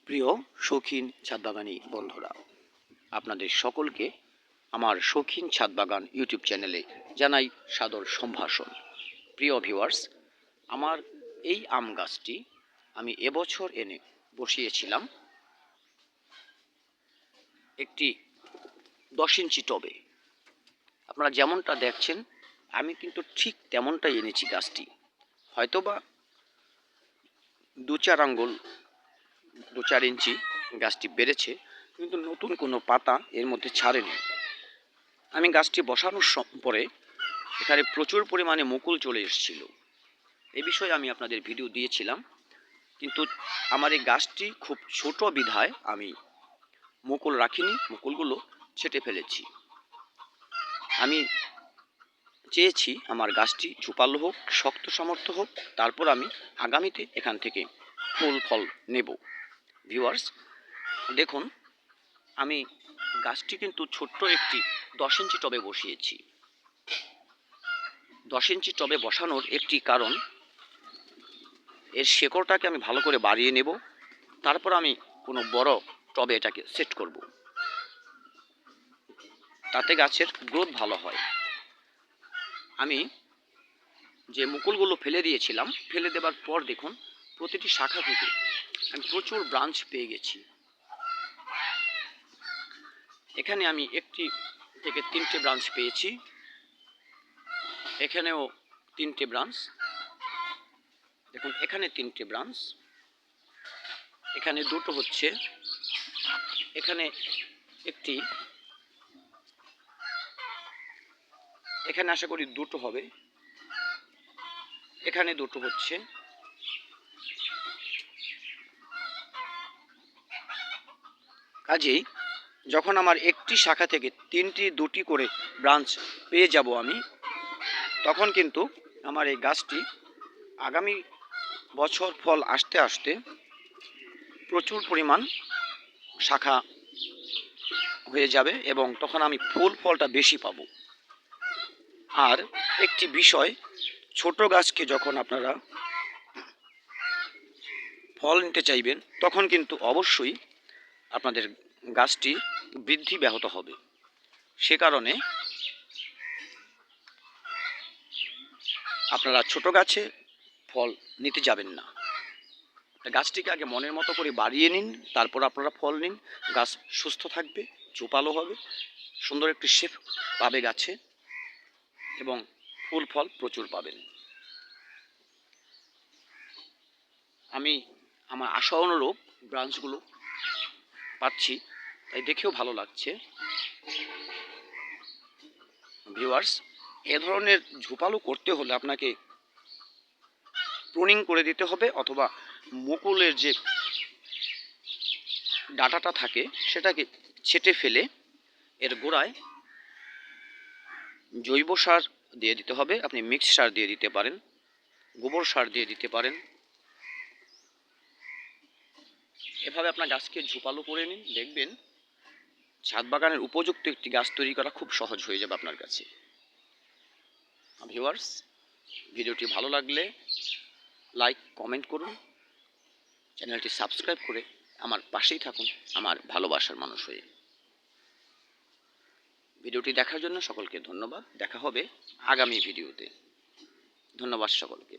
প্রিয় শৌখিন ছাদবাগানি বন্ধুরা, আপনাদের সকলকে আমার শৌখিন ছাদবাগান ইউটিউব চ্যানেলে জানাই সাদর সম্ভাষণ। প্রিয় ভিউয়ার্স, আমার এই আম গাছটি আমি এবছর এনে বসিয়েছিলাম একটি 10 ইঞ্চি টবে। আপনারা যেমনটা দেখছেন আমি কিন্তু ঠিক তেমনটাই এনেছি গাছটি। হয়তোবা 2-4 আঙ্গুল 2-4 ইঞ্চি গাছটি বেড়েছে, কিন্তু নতুন কোনো পাতা এর মধ্যে ছাড়েনি। আমি গাছটি বসানোর পরে এখানে প্রচুর পরিমাণে মুকুল চলে এসেছিল। এ বিষয়ে আমি আপনাদের ভিডিও দিয়েছিলাম, কিন্তু আমার এই গাছটি খুব ছোট বিধায় আমি মুকুল রাখিনি, মুকুলগুলো ছেটে ফেলেছি। আমি চেয়েছি আমার গাছটি ঝোপালো হোক, শক্ত সামর্থ্য হোক, তারপর আমি আগামীতে এখান থেকে ফুল ফল নেব। ভিউয়ার্স দেখুন, আমি গাছটি কিন্তু ছোট্ট একটি 10 ইঞ্চি টবে বসিয়েছি। 10 ইঞ্চি টবে বসানোর একটি কারণ, এর শেকড়টাকে আমি ভালো করে বাড়িয়ে নেব, তারপর আমি কোনো বড় টবে এটাকে সেট করব, তাতে গাছের গ্রোথ ভালো হয়। আমি যে মুকুলগুলো ফেলে দিয়েছিলাম, ফেলে দেবার পর দেখুন প্রতিটি শাখা থেকে আমি প্রচুর ব্রাঞ্চ পেয়ে গেছি। এখানে আমি 1 থেকে 3টে ব্রাঞ্চ পেয়েছি, এখানেও 3টে ব্রাঞ্চ, দেখুন এখানে 3টে ব্রাঞ্চ, এখানে 2টো হচ্ছে, এখানে একটি, এখানে আশা করি 2টো হবে, এখানে 2টো হচ্ছে। কাজেই যখন আমার একটি শাখা থেকে 2টি করে ব্রাঞ্চ পেয়ে যাব আমি, তখন কিন্তু আমার এই গাছটি আগামী বছর ফল আসতে আসতে প্রচুর পরিমাণ শাখা হয়ে যাবে এবং তখন আমি ফুল ফলটা বেশি পাবো। আর একটি বিষয়, ছোট গাছকে যখন আপনারা ফল নিতে চাইবেন, তখন কিন্তু অবশ্যই আপনাদের গাছটি বৃদ্ধি ব্যাহত হবে। সে কারণে আপনারা ছোট গাছে ফল নিতে যাবেন না, গাছটিকে আগে মনের মতো করে বাড়িয়ে নিন, তারপর আপনারা ফল নিন। গাছ সুস্থ থাকবে, ঝোপালো হবে, সুন্দর একটি শেপ পাবে গাছে এবং ফুল ফল প্রচুর পাবেন। আমি আমার আশা অনুরূপ ব্রাঞ্চগুলো পাচ্ছি, তাই দেখেও ভালো লাগছে। ভিউয়ার্স, এ ধরনের ঝোপালো করতে হলে আপনাকে প্রুনিং করে দিতে হবে, অথবা মুকুলের যে ডাটাটা থাকে সেটাকে ছেটে ফেলে এর গোড়ায় জৈব সার দিয়ে দিতে হবে। আপনি মিক্সড সার দিয়ে দিতে পারেন, গোবর সার দিয়ে দিতে পারেন। এভাবে আপনার গাছকে ঝোপালো করে নিন, দেখবেন ছাদ বাগানের উপযুক্ত একটি গাছ তৈরি করা খুব সহজ হয়ে যাবে আপনার কাছে। ভিউয়ার্স, ভিডিওটি ভালো লাগলে লাইক কমেন্ট করুন, চ্যানেলটি সাবস্ক্রাইব করে আমার পাশেই থাকুন আমার ভালোবাসার মানুষ হয়ে। ভিডিওটি দেখার জন্য সকলকে ধন্যবাদ। দেখা হবে আগামী ভিডিওতে। ধন্যবাদ সকলকে।